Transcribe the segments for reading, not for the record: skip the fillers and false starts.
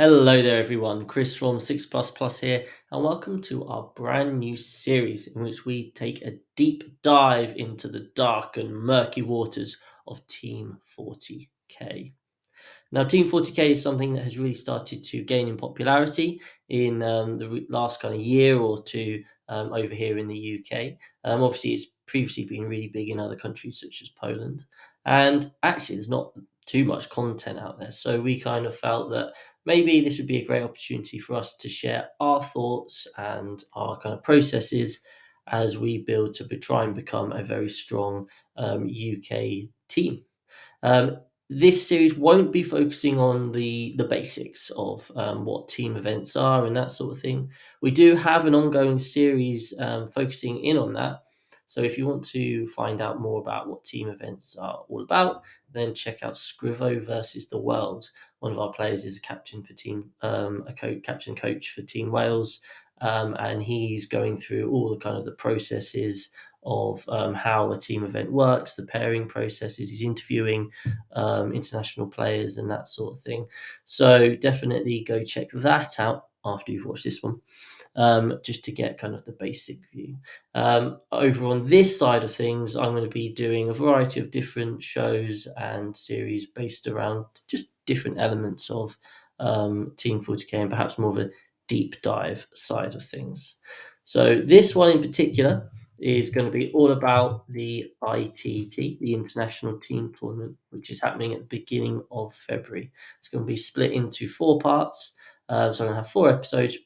Hello there, everyone. Chris from 6 Plus Plus here, and welcome to our brand new series in which we take a deep dive into the dark and murky waters of Team 40K. Now, Team 40K is something that has really started to gain in popularity in the last kind of year or two over here in the UK. Obviously, it's previously been really big in other countries such as Poland, and actually, there's not too much content out there. So we kind of felt that maybe this would be a great opportunity for us to share our thoughts and our kind of processes as we build to try and become a very strong UK team. Um, this series won't be focusing on the basics of what team events are and that sort of thing. We do have an ongoing series focusing in on that. So if you want to find out more about what team events are all about, then check out Scrivo versus the World. One of our players is a captain for captain coach for Team Wales, and he's going through all the kind of the processes of how a team event works, the pairing processes. He's interviewing international players and that sort of thing. So definitely go check that out after you've watched this one, just to get kind of the basic view. Over on this side of things, I'm going to be doing a variety of different shows and series based around just different elements of Team 40K and perhaps more of a deep dive side of things. So this one in particular is going to be all about the ITT, the International Team Tournament, which is happening at the beginning of February. It's going to be split into 4 parts. So I'm going to have 4 episodes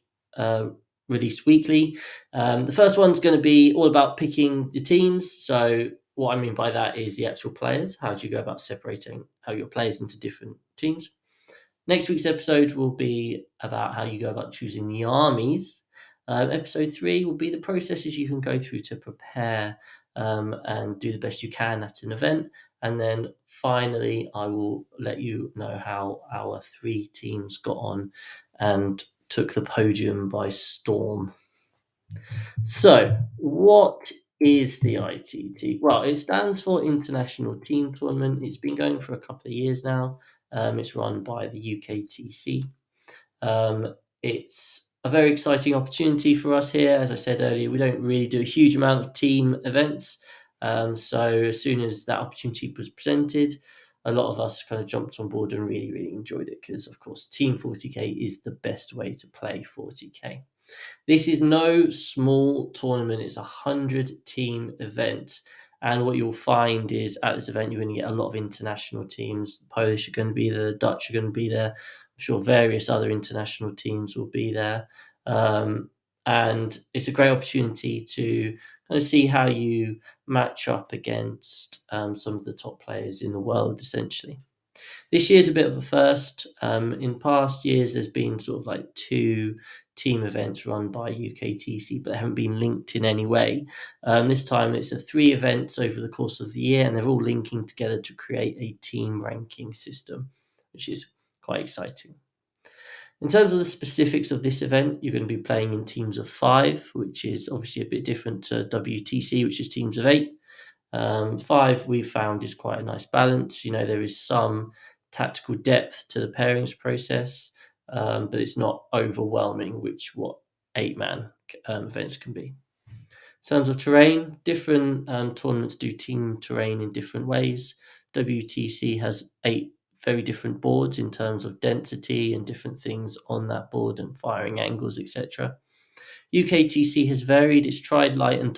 released weekly. The first one's going to be all about picking the teams. So what I mean by that is the actual players. How do you go about separating how your players into different teams? Next week's episode will be about how you go about choosing the armies. Episode 3 will be the processes you can go through to prepare and do the best you can at an event. And then finally, I will let you know how our 3 teams got on and took the podium by storm. So, what is the ITT? Well, it stands for International Team Tournament. It's been going for a couple of years now. It's run by the UKTC. It's a very exciting opportunity for us here. As I said earlier, we don't really do a huge amount of team events. So as soon as that opportunity was presented, a lot of us kind of jumped on board and really, really enjoyed it because, of course, Team 40K is the best way to play 40K. This is no small tournament. It's a 100-team event. And what you'll find is at this event, you're going to get a lot of international teams. The Polish are going to be there, the Dutch are going to be there. I'm sure various other international teams will be there. And it's a great opportunity to kind of see how you match up against some of the top players in the world, essentially. This year's a bit of a first. In past years, there's been sort of like 2 team events run by UKTC, but they haven't been linked in any way. This time it's 3 events over the course of the year, and they're all linking together to create a team ranking system, which is quite exciting. In terms of the specifics of this event, you're going to be playing in teams of 5, which is obviously a bit different to WTC, which is teams of 8. 5 we've found is quite a nice balance. There is some tactical depth to the pairings process, but it's not overwhelming, which what 8-man events can be. In terms of terrain, different tournaments do team terrain in different ways. WTC has 8 very different boards in terms of density and different things on that board and firing angles, etc. UKTC has varied. It's tried light and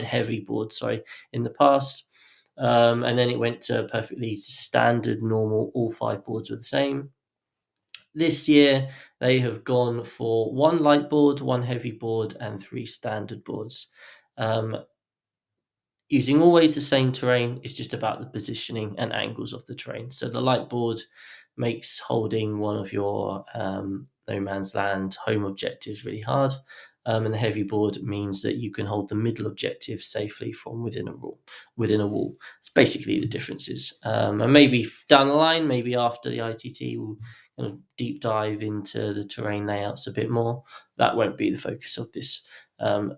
heavy boards, in the past. And then it went to perfectly standard, normal, all 5 boards were the same. This year, they have gone for 1 light board, 1 heavy board, and 3 standard boards. Using always the same terrain, it's just about the positioning and angles of the terrain. So the light board makes holding one of your no man's land home objectives really hard. And the heavy board means that you can hold the middle objective safely from within a wall. It's basically the differences. And maybe down the line, maybe after the ITT, we'll kind of deep dive into the terrain layouts a bit more. That won't be the focus of this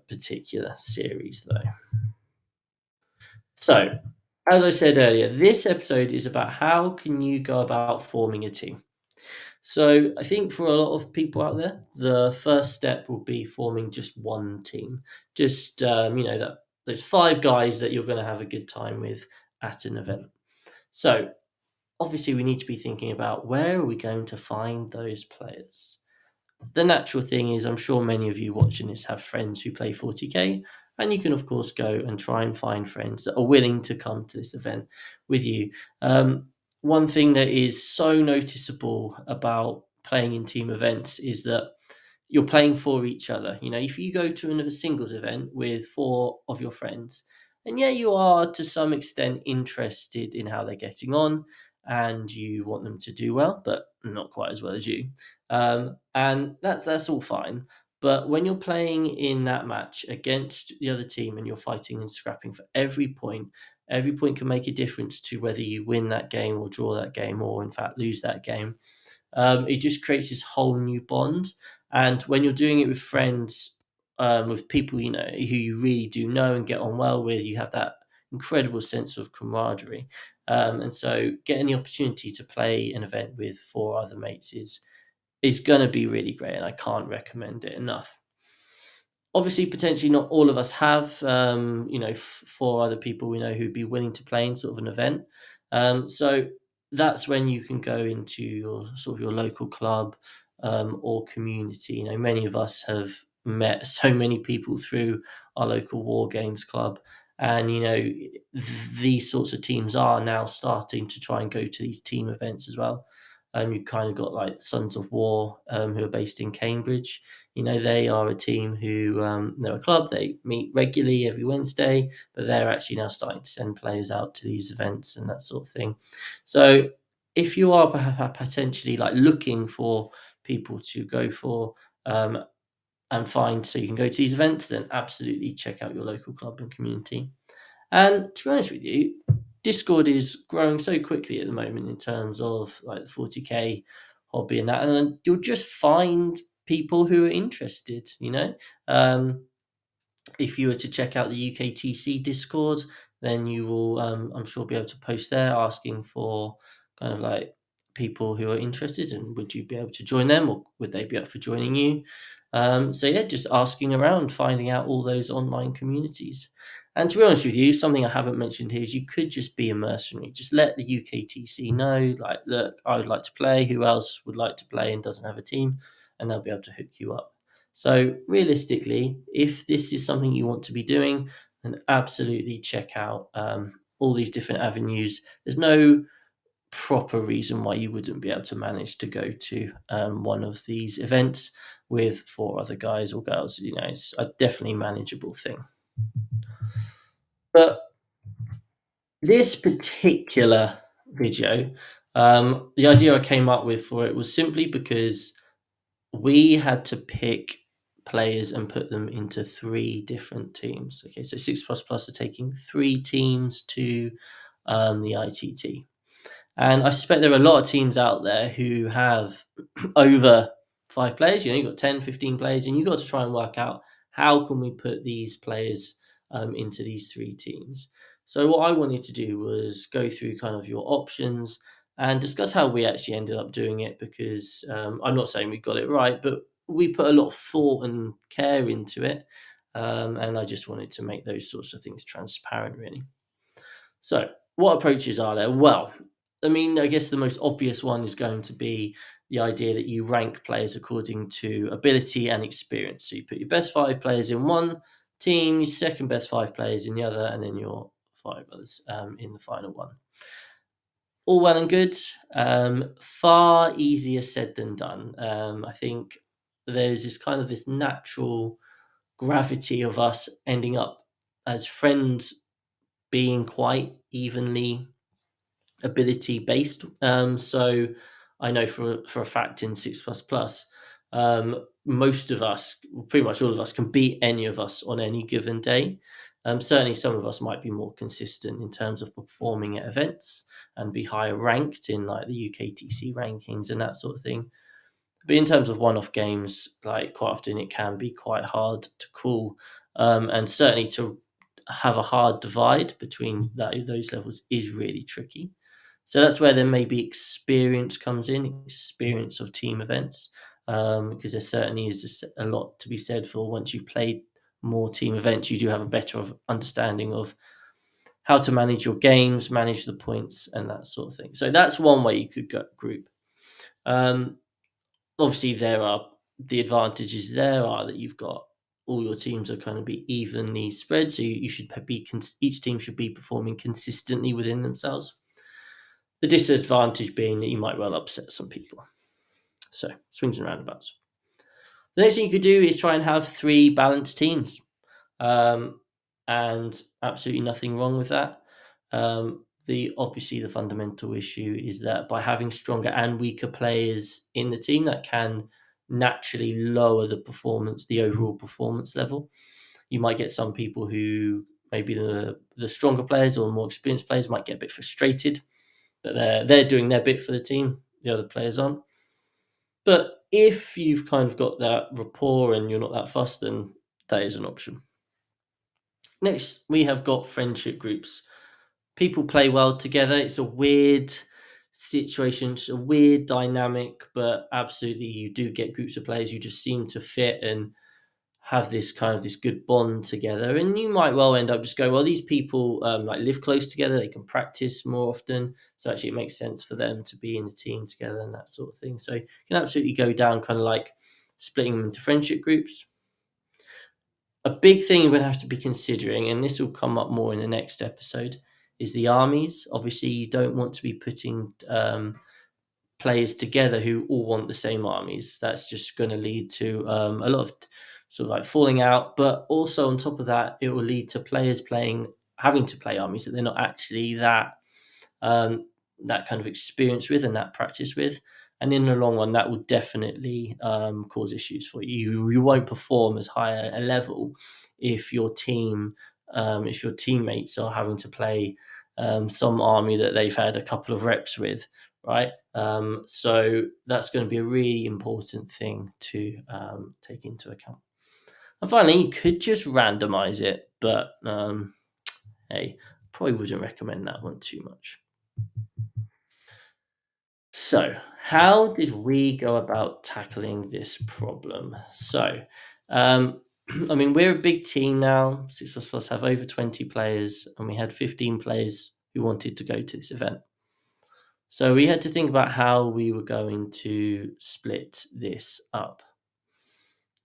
particular series, though. So, as I said earlier, this episode is about how can you go about forming a team. So I think for a lot of people out there, the first step will be forming just one team. Just that there's five guys that you're going to have a good time with at an event. So obviously, we need to be thinking about where are we going to find those players. The natural thing is, I'm sure many of you watching this have friends who play 40k, and you can, of course, go and try and find friends that are willing to come to this event with you. One thing that is so noticeable about playing in team events is that you're playing for each other. You know, if you go to another singles event with four of your friends, and yeah, you are to some extent interested in how they're getting on and you want them to do well, but not quite as well as you. And that's all fine. But when you're playing in that match against the other team and you're fighting and scrapping for every point can make a difference to whether you win that game or draw that game or in fact lose that game. It just creates this whole new bond. And when you're doing it with friends, with people who you really do know and get on well with, you have that incredible sense of camaraderie. And so, getting the opportunity to play an event with four other mates is going to be really great, and I can't recommend it enough. Obviously, potentially not all of us have, four other people we know who'd be willing to play in sort of an event. So that's when you can go into your sort of your local club or community. You know, many of us have met so many people through our local war games club, and these sorts of teams are now starting to try and go to these team events as well. You've kind of got like Sons of War, who are based in Cambridge. You know, they are a team who, they're a club, they meet regularly every Wednesday, but they're actually now starting to send players out to these events and that sort of thing. So if you are potentially like looking for people to go for and find so you can go to these events, then absolutely check out your local club and community. And to be honest with you, Discord is growing so quickly at the moment in terms of like the 40k hobby and that, and then you'll just find people who are interested. Um, if you were to check out the UKTC Discord, then you will, I'm sure, be able to post there asking for kind of like people who are interested and would you be able to join them or would they be up for joining you? So yeah, just asking around, finding out all those online communities. And to be honest with you, something I haven't mentioned here is you could just be a mercenary. Just let the UKTC know, like, look, I would like to play. Who else would like to play and doesn't have a team? And they'll be able to hook you up. So realistically, if this is something you want to be doing, then absolutely check out all these different avenues. There's no proper reason why you wouldn't be able to manage to go to one of these events with four other guys or girls. You know, it's a definitely manageable thing. But this particular video, the idea I came up with for it was simply because we had to pick players and put them into three different teams. Okay, so Six Plus Plus are taking three teams to the ITT. And I suspect there are a lot of teams out there who have over five players. You know, you've got 10, 15 players, and you've got to try and work out how can we put these players into these three teams. So what I wanted to do was go through kind of your options and discuss how we actually ended up doing it because I'm not saying we got it right, but we put a lot of thought and care into it. And I just wanted to make those sorts of things transparent, really. So, what approaches are there? Well, I mean, I guess the most obvious one is going to be the idea that you rank players according to ability and experience. So, you put your best five players in one team, your second best five players in the other, and then your five others in the final one. All well and good. Far easier said than done. I think there's this kind of this natural gravity of us ending up as friends being quite evenly ability based. So I know for a fact in Six Plus Plus, most of us, pretty much all of us, can beat any of us on any given day. Certainly, some of us might be more consistent in terms of performing at events and be higher ranked in like the UKTC rankings and that sort of thing. But in terms of one-off games, like quite often it can be quite hard to call, and certainly to have a hard divide between those levels is really tricky. So that's where then maybe experience comes in, experience of team events, because there certainly is just a lot to be said for once you've played more team events, you do have a better understanding of how to manage your games, manage the points, and that sort of thing. So that's one way you could go group. Um, Obviously, there are the advantages. There are that you've got all your teams are kind of be evenly spread, so you should be each team should be performing consistently within themselves. The disadvantage being that you might well upset some people. So swings and roundabouts. The next thing you could do is try and have three balanced teams, um, and absolutely nothing wrong with that. The obviously the fundamental issue is that by having stronger and weaker players in the team, that can naturally lower the performance, the overall performance level. You might get some people who maybe the stronger players or more experienced players might get a bit frustrated that they're doing their bit for the team, the other players aren't. But if you've kind of got that rapport and you're not that fussed, then that is an option. Next, we have got friendship groups. People play well together. It's a weird situation, it's a weird dynamic, but absolutely you do get groups of players who just seem to fit and have this kind of this good bond together. And you might well end up just going, well, these people like live close together, they can practice more often. So actually it makes sense for them to be in a team together and that sort of thing. So you can absolutely go down kind of like splitting them into friendship groups. A big thing you're going to have to be considering, and this will come up more in the next episode, is the armies. Obviously, you don't want to be putting players together who all want the same armies. That's just going to lead to a lot of sort of like falling out. But also on top of that, it will lead to players having to play armies that they're not actually um, that kind of experience with and that practice with. And in the long run, that will definitely cause issues for you. You won't perform as high a level if if your teammates are having to play some army that they've had a couple of reps with, right? So that's going to be a really important thing to take into account. And finally, you could just randomize it, but hey, probably wouldn't recommend that one too much. So, how did we go about tackling this problem? So, um, I mean, we're a big team now. Six Plus Plus have over 20 players, and we had 15 players who wanted to go to this event. So, we had to think about how we were going to split this up.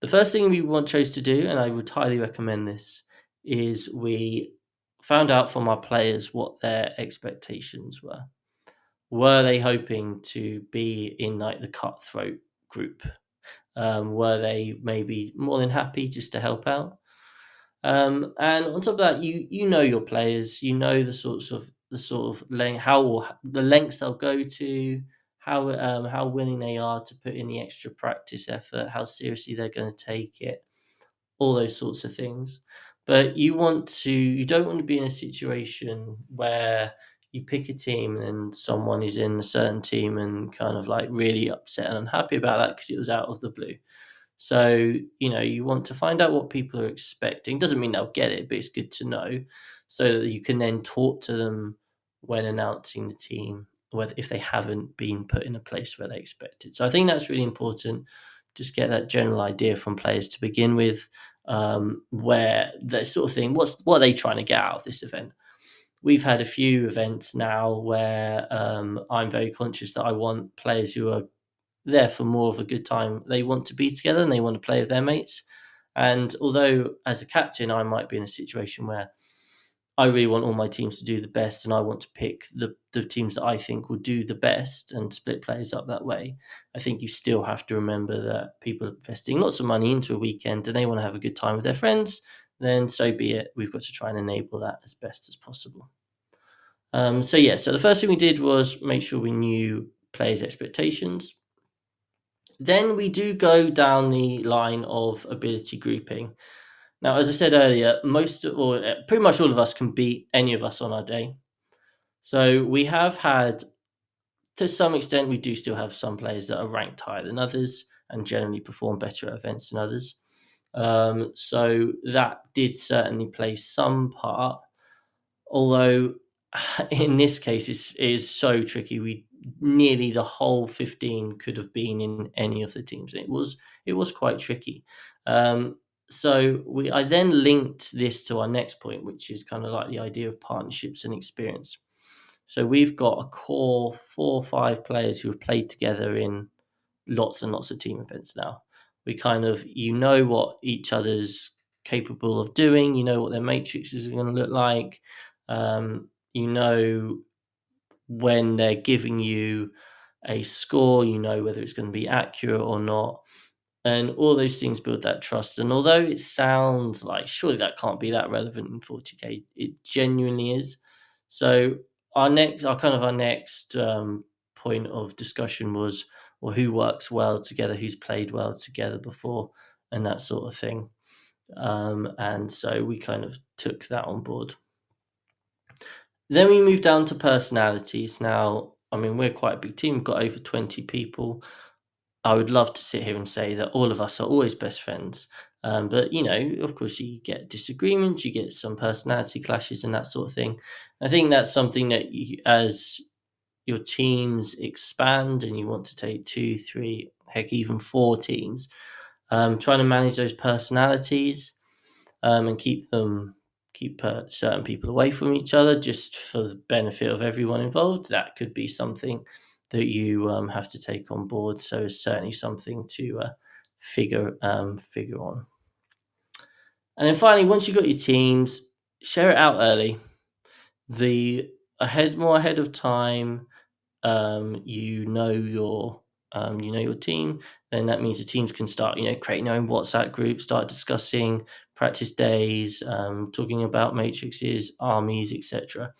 The first thing we chose to do, and I would highly recommend this, is we found out from our players what their expectations were. Were they hoping to be in like the cutthroat group? Were they maybe more than happy just to help out? And on top of that, you know your players, you know the sort of how the lengths they'll go to, how willing they are to put in the extra practice effort, how seriously they're going to take it, all those sorts of things. But you don't want to be in a situation where you pick a team and someone is in a certain team and kind of like really upset and unhappy about that because it was out of the blue. So, you want to find out what people are expecting. Doesn't mean they'll get it, but it's good to know so that you can then talk to them when announcing the team, whether if they haven't been put in a place where they expected. So I think that's really important. Just get that general idea from players to begin with, where they sort of thing, what are they trying to get out of this event? We've had a few events now where I'm very conscious that I want players who are there for more of a good time. They want to be together and they want to play with their mates. And although as a captain, I might be in a situation where I really want all my teams to do the best and I want to pick the teams that I think will do the best and split players up that way, I think you still have to remember that people are investing lots of money into a weekend and they want to have a good time with their friends, then so be it. We've got to try and enable that as best as possible. So the first thing we did was make sure we knew players' expectations. Then we do go down the line of ability grouping. Now, as I said earlier, pretty much all of us can beat any of us on our day. So we have had, to some extent, we do still have some players that are ranked higher than others and generally perform better at events than others. So that did certainly play some part. Although in this case, is so tricky. We nearly the whole 15 could have been in any of the teams. It was quite tricky. Um, I then linked this to our next point, which is kind of like the idea of partnerships and experience. So we've got a core 4 or 5 players who have played together in lots and lots of team events now. We kind of, what each other's capable of doing, what their matrices are going to look like. You know when they're giving you a score, whether it's going to be accurate or not. And all those things build that trust. And although it sounds like surely that can't be that relevant in 40k, it genuinely is. So our next point of discussion was, well, who works well together, who's played well together before, and that sort of thing. And so we kind of took that on board. Then we moved down to personalities. Now, I mean, we're quite a big team. We've got over 20 people. I would love to sit here and say that all of us are always best friends. But, of course, you get disagreements, you get some personality clashes and that sort of thing. I think that's something that as your teams expand and you want to take 2, 3, heck, even 4 teams, trying to manage those personalities and keep certain people away from each other just for the benefit of everyone involved. That could be something that you have to take on board. So it's certainly something to figure on. And then finally, once you've got your teams, share it out early. The more ahead of time, your team, then that means the teams can start, creating their own WhatsApp groups, start discussing practice days, talking about matrices, armies, etc.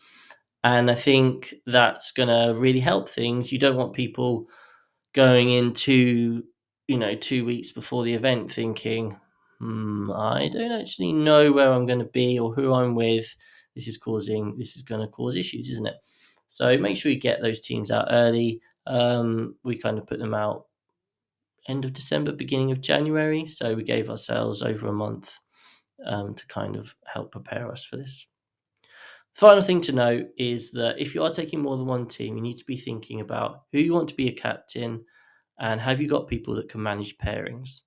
And I think that's going to really help things. You don't want people going into, 2 weeks before the event thinking, I don't actually know where I'm going to be or who I'm with. This is going to cause issues, isn't it? So make sure you get those teams out early. We kind of put them out end of December, beginning of January. So we gave ourselves over a month to kind of help prepare us for this. Final thing to note is that if you are taking more than one team, you need to be thinking about who you want to be a captain and have you got people that can manage pairings.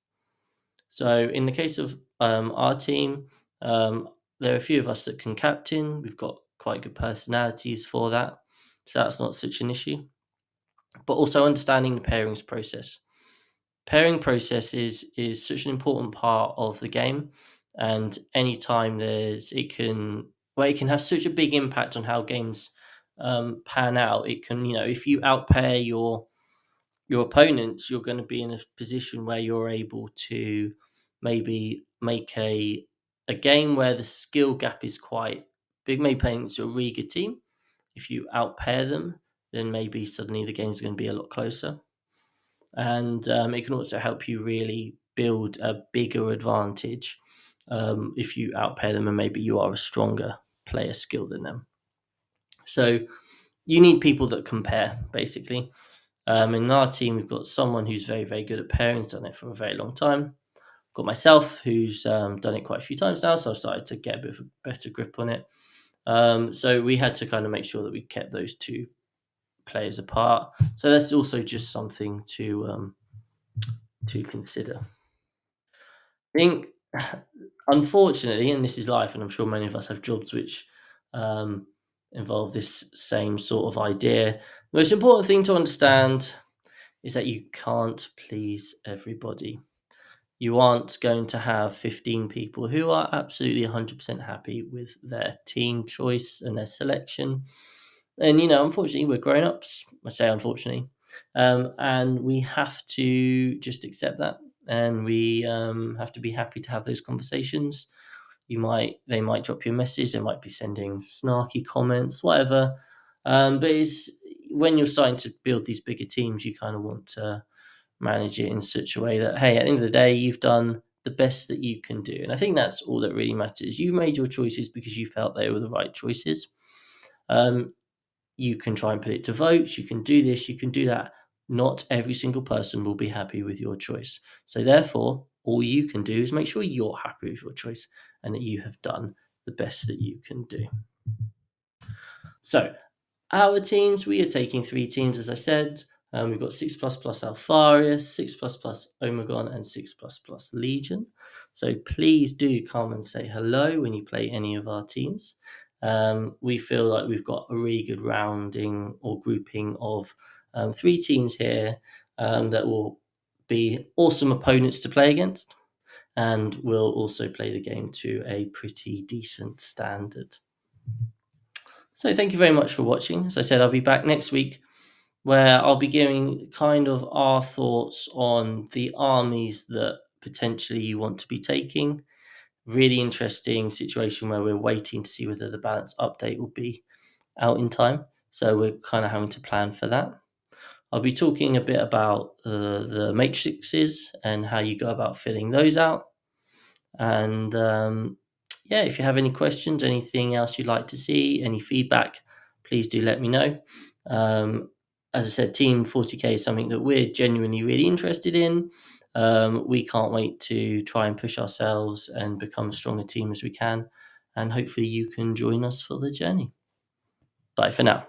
So in the case of our team, there are a few of us that can captain. We've got quite good personalities for that. So that's not such an issue. But also understanding the pairings process. Pairing process is such an important part of the game. And anytime it can have such a big impact on how games pan out. It can, if you outpair your opponents, you're going to be in a position where you're able to maybe make a game where the skill gap is quite big. Maybe playing against a really good team. If you outpair them, then maybe suddenly the game's going to be a lot closer. And it can also help you really build a bigger advantage if you outpair them and maybe you are a stronger player skill than them. So you need people that compare, basically. In our team, we've got someone who's very, very good at pairing, has done it for a very long time. Got myself, who's done it quite a few times now, so I started to get a bit of a better grip on it. So we had to kind of make sure that we kept those two players apart. So that's also just something to consider. I think, unfortunately, and this is life, and I'm sure many of us have jobs which um, involve this same sort of idea. The most important thing to understand is that you can't please everybody. You aren't going to have 15 people who are absolutely 100% happy with their team choice and their selection. And, unfortunately, we're grown ups. I say unfortunately. And we have to just accept that. And we have to be happy to have those conversations. They might drop you a message. They might be sending snarky comments, whatever. But it's when you're starting to build these bigger teams, you kind of want to manage it in such a way that, hey, at the end of the day, you've done the best that you can do. And I think that's all that really matters. You made your choices because you felt they were the right choices. You can try and put it to votes. You can do this, you can do that. Not every single person will be happy with your choice. So therefore, all you can do is make sure you're happy with your choice and that you have done the best that you can do. So our teams, we are taking 3 teams, as I said. We've got 6 Alpharius, 6 Omegon, and 6 Legion. So please do come and say hello when you play any of our teams. We feel like we've got a really good rounding or grouping of 3 teams here that will be awesome opponents to play against, and will also play the game to a pretty decent standard. So thank you very much for watching. As I said, I'll be back next week where I'll be giving kind of our thoughts on the armies that potentially you want to be taking. Really interesting situation where we're waiting to see whether the balance update will be out in time. So we're kind of having to plan for that. I'll be talking a bit about the matrices and how you go about filling those out. And yeah, if you have any questions, anything else you'd like to see, any feedback, please do let me know. As I said, Team 40K is something that we're genuinely really interested in. We can't wait to try and push ourselves and become as strong a team as we can. And hopefully you can join us for the journey. Bye for now.